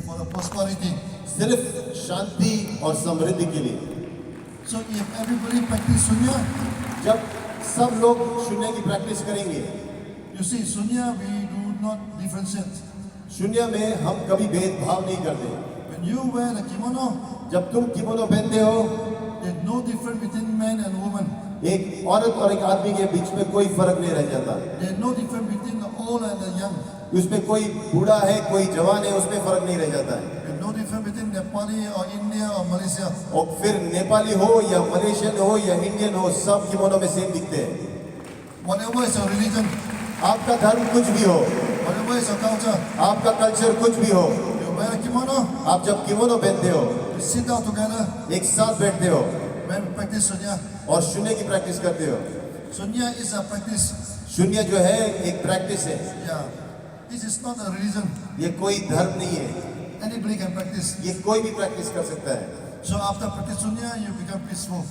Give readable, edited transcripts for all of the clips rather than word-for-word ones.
for the prosperity. सिर्फ शांति और समृद्धि के लिए। So if everybody practice sunya, जब सब लोग शून्य की प्रैक्टिस करेंगे, you see sunya we do not differentiate. शून्य में हम कभी भेदभाव नहीं करते। When you wear the kimono, जब तुम किमोनो पहनते हो, there's no difference between man and woman. एक औरत और एक आदमी के बीच में कोई फर्क नहीं रह जाता। There's no difference between the old and the young. उसमें कोई बूढ़ा है, कोई जवान है, उसमें फर्क नहीं रह जाता है। There's no difference between Nepali or India or Malaysia. और फिर नेपाली हो या मलेशियन हो या इंडियन हो, सब किमोनो में सेम दिखते हैं। Whatever is your religion, आपका धर्म कुछ भी हो, whatever is your culture, आपका कल्चर कुछ भी हो, you wear a kimono, आप जब किमोनो पहनते हो, you sit down together एक साथ बैठते हो when we practice sunya. और शून्य की प्रैक्टिस करते हो। Sunya is a practice. शून्य जो है एक प्रैक्टिस है, Yeah. This is not a religion. ये कोई धर्म नहीं है, Anybody can practice. ये कोई भी प्रैक्टिस कर सकता है। So after practice sunya, you become peaceful.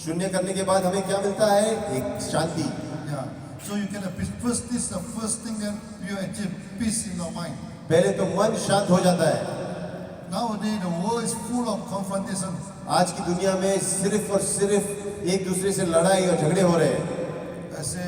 शून्य करने के बाद हमें क्या मिलता है? एक शांति। Yeah. So you get a peace. First, this is the first thing that you achieve, peace in your mind. पहले तो मन शांत हो जाता है। Nowadays, the world is full of confrontation. आज की दुनिया में सिर्फ और सिर्फ एक दूसरे से लड़ाई और झगड़े हो रहे हैं। I say,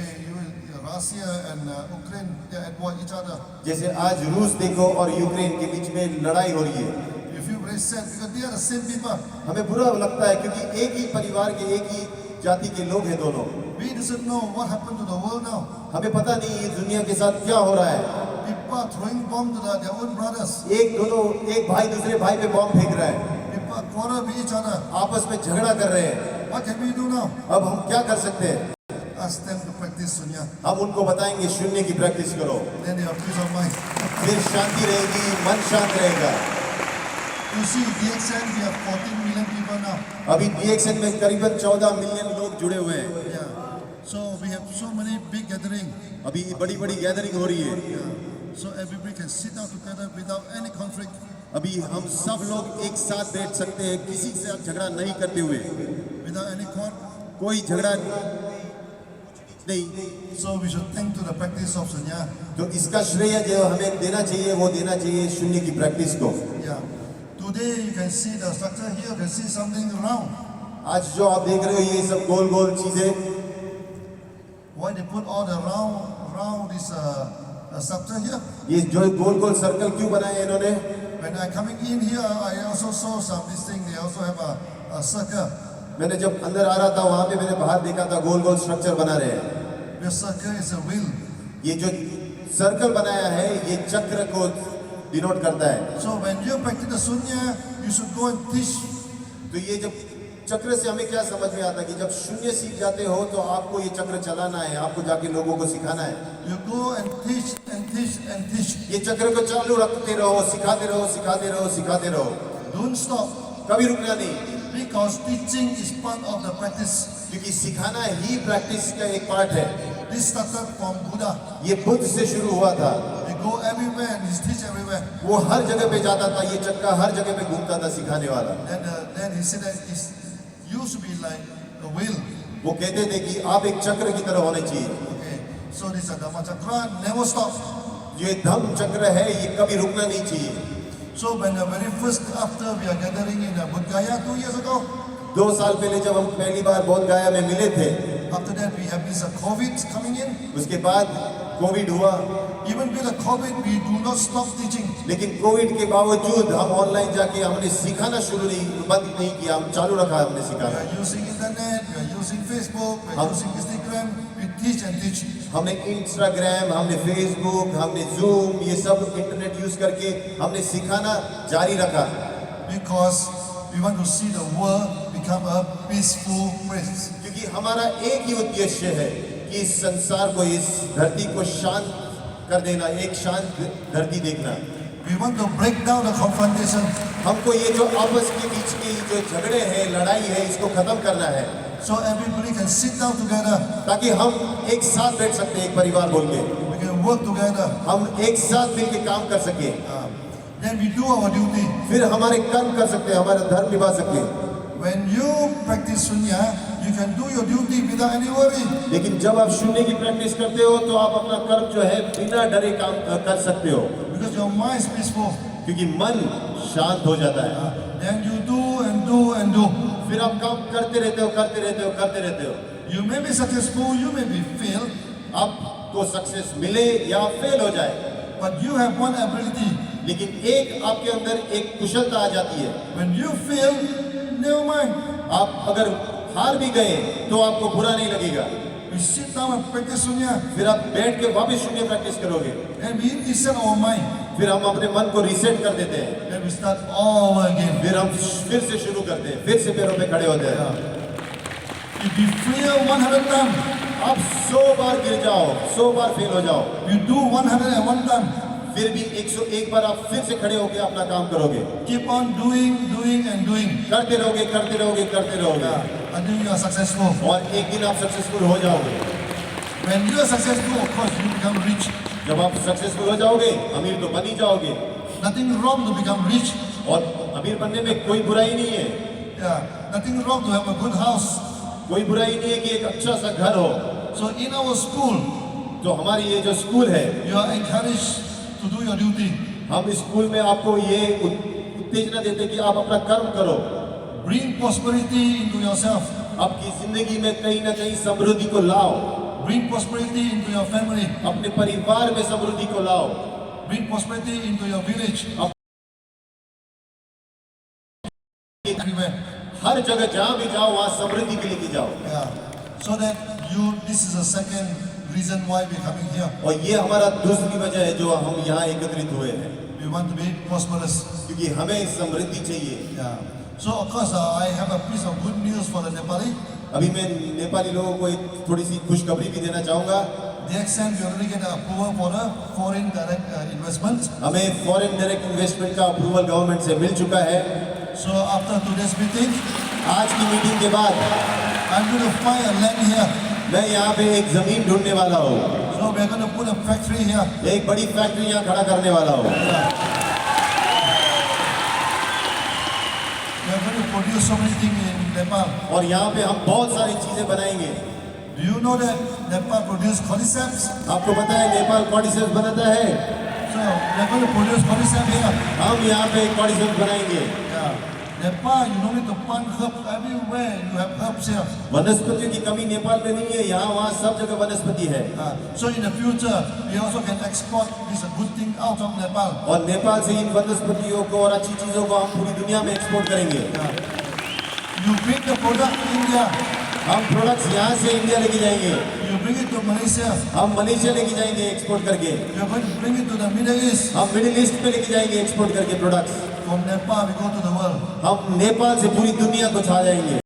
Russia and Ukraine, they are at war each other. जैसे आज रूस देखो और यूक्रेन के बीच में लड़ाई हो रही है। You feel very sad because they are the same people. हमें बुरा लगता है क्योंकि एक ही परिवार के, एक ही जाति के लोग हैं दोनों। We doesn't know what happened to the world now. हमें पता नहीं ये दुनिया के साथ क्या हो रहा है। People are throwing bombs to their own brothers. एक भाई दूसरे भाई पे बॉम्ब फेंक रहा है, People are quarrel with each other. आपस में झगड़ा कर रहे हैं। What can we do now? अब हम क्या कर सकते हैं? Ask them to practice sunya. हम उनको बताएंगे शून्य की प्रैक्टिस करो, Then they have peace of mind. फिर शांति रहेगी, मन शांत रहेगा। You see, DXN, we have 14 million people now. अभी DXN में करीबन 14 मिलियन लोग जुड़े हुए हैं। Yeah. So we have so many big gathering. अभी बड़ी बड़ी गैदरिंग हो रही है। Yeah. So everybody can sit down together without any conflict. अभी हम सब लोग एक साथ बैठ सकते हैं, किसी से आप झगड़ा नहीं करते हुए, Without any court. कोई झगड़ा नहीं। So we should thank to the practice of sunya. तो इसका श्रेय जो हमें देना चाहिए वो देना चाहिए शून्य की प्रैक्टिस को। Yeah. Today you can see the structure here. You can see something round. आज जो आप देख रहे हो ये सब गोल गोल चीजें, Why they put all the round this structure here? ये जो गोल गोल सर्कल क्यों बनाए हैं इन्होंने? When I coming in here, I also saw some this thing. They also have a circle. मैंने जब अंदर आ रहा था वहां पे मैंने बाहर देखा था गोल गोल स्ट्रक्चर बना रहे हैं। The circle is a wheel. ये जो सर्कल बनाया है ये चक्र को डिनोट करता है। So when you practice the sunya, you should go and teach. तो ये जब चक्र से हमें क्या समझ में आता है कि जब शून्य सीख जाते हो तो आपको ये चक्र चलाना है, आपको जाके लोगों को सिखाना है। You go and teach and teach and teach. ये चक्र को चालू रखते रहो, सिखाते रहो, सिखाते रहो, सिखाते रहो, Don't stop. कभी रुकना नहीं, Because teaching is part of the practice. क्योंकि सिखाना ही प्रैक्टिस का एक पार्ट है। This started from Buddha. ये बुद्ध से शुरू हुआ था। He go everywhere and he teach everywhere. वो हर जगह पे जाता था, ये चक्का हर जगह पे घूमता था सिखाने वाला। Then he said that it used to be like a wheel. वो कहते थे कि आप एक चक्र की तरह होने चाहिए। Okay. So this Dhammachakra never stop. ये धम्म चक्र है, ये कभी रुकना नहीं चाहिए। So when the very first after we are gathering in Bodh Gaya 2 years ago, 2 साल पहले जब हम पहली बार बोध गया में मिले थे, after that we have this COVID coming in. उसके बाद कोविड हुआ, Even with the COVID, we do not stop teaching. लेकिन कोविड के बावजूद हम ऑनलाइन जाके हमने सिखाना बंद नहीं किया, हम चालू रखा हमने We सिखाना। are using internet, we are using Facebook, we are using Instagram. We teach and teach. हमने इंस्टाग्राम, हमने फेसबुक, हमने जूम, ये सब इंटरनेट यूज करके हमने सिखाना जारी रखा, Because we want to see the world become a peaceful place. क्योंकि हमारा एक ही उद्देश्य है कि इस संसार को, इस धरती को शांत कर देना, एक शांत धरती देखना। We want to break down the confrontation. हमको ये जो आपस के बीच की जो झगड़े हैं, लड़ाई है, इसको खत्म करना है, So everybody can sit down together. ताकि हम एक साथ बैठ सकते हैं, एक परिवार बोल के We can work together. हम एक साथ मिलकर काम कर सके, Then we do our duty. फिर हमारे कर्म कर सकते हैं, हमारा धर्म निभा सके। When you practice sunya, you can do your duty without any worry. लेकिन जब आप शून्य की प्रैक्टिस करते हो तो आप अपना कर्म जो है बिना डरे काम कर सकते हो, Because your mind is peaceful. क्योंकि मन शांत हो जाता है। Then you do and do and do. फिर आप काम करते रहते हो, करते रहते हो, करते रहते हो। You may be successful, you may be failed, आपको सक्सेस मिले या फेल हो जाए, but you have one ability. लेकिन एक आपके अंदर एक कुशलता आ जाती है। When you fail, never mind. आप अगर हार भी गए तो आपको बुरा नहीं लगेगा। We sit down and practice sunya, फिर आप बैठ के वापस शून्य प्रैक्टिस करोगे। and we reset our mind. फिर हम अपने मन को रीसेट कर देते हैं। Then we start all over again. फिर हम फिर से शुरू करते हैं, फिर से पैरों पे खड़े होते हैं। If you fail 100 times, आप 100 बार गिर जाओ, 100 बार फेल हो जाओ, you do 101 times. फिर भी 101 बार आप फिर से खड़े होकर अपना काम करोगे। Keep on doing, doing and doing करते रहोगे, करते रहोगे, करते रहोगे, until you are successful. और एक दिन आप सक्सेसफुल हो जाओगे। When you are successful, of course, you become rich. जब आप सक्सेसफुल हो जाओगे, अमीर तो बन ही जाओगे। Nothing wrong to become rich. और अमीर बनने में कोई बुराई नहीं है। Yeah, nothing wrong to have a good house. कोई बुराई नहीं है कि एक अच्छा सा घर हो। So in our school, तो हमारी ये जो स्कूल है, you are encouraged to do your duty. हम इस स्कूल में आपको ये उत्तेजना देते हैं कि आप अपना कर्म करो। Bring prosperity into yourself. आपकी जिंदगी में कहीं ना कहीं समृद्धि को लाओ। Bring prosperity into your family. अपने परिवार में समृद्धि को लाओ। Bring prosperity into your village. Everywhere. हर जगह जहाँ भी जाओ वहाँ समृद्धि के लेके जाओ। Yeah. So that this is the second reason why we're coming here. और ये हमारा दूसरी वजह है जो हम यहाँ एकत्रित हुए हैं, We want to be prosperous. क्योंकि हमें समृद्धि चाहिए। Yeah. So of course, I have a piece of good news for the Nepali. अभी मैं नेपाली लोगों को एक थोड़ी सी खुशखबरी भी देना चाहूँगा। The extent we already get approval for the foreign direct investment. हमें फॉरेन डायरेक्ट इन्वेस्टमेंट का अप्रूवल गवर्नमेंट से मिल चुका है। So after today's meeting, आज की मीटिंग के बाद I'm going to find a land here. मैं यहाँ पे एक जमीन ढूंढने वाला हूँ। So we're going to put a factory here. एक बड़ी फैक्ट्री यहाँ खड़ा करने वाला हूँ। We're going to produce so many things in Nepal. और यहाँ पे हम बहुत सारी चीजें बनाएंगे। Do you know that Nepal produce cordyceps? आपको पता है नेपाल कॉर्डिसेप्स बनाता है। So we're going to produce cordyceps here. हम यहाँ पे कॉर्डिसेप्स बनाएंगे। Yeah. Nepal, you don't need to plant herbs everywhere. You have herbs here. वनस्पतियों की कमी नेपाल में नहीं है, यहाँ वहाँ सब जगह वनस्पति है। So in the future, we also can export this good thing out of Nepal. और नेपाल से इन वनस्पतियों को और अच्छी चीजों को हम पूरी दुनिया में एक्सपोर्ट करेंगे। You bring the product to India. हम प्रोडक्ट्स यहाँ से इंडिया लेके जाएंगे। You bring it to Malaysia. हम मलेशिया लेके जाएंगे एक्सपोर्ट करके। You are going to bring it to the Middle East. हम मिडिल ईस्ट में लेके जाएंगे एक्सपोर्ट करके products. From Nepal, we go to the world. हम नेपाल से पूरी दुनिया को छा जाएंगे।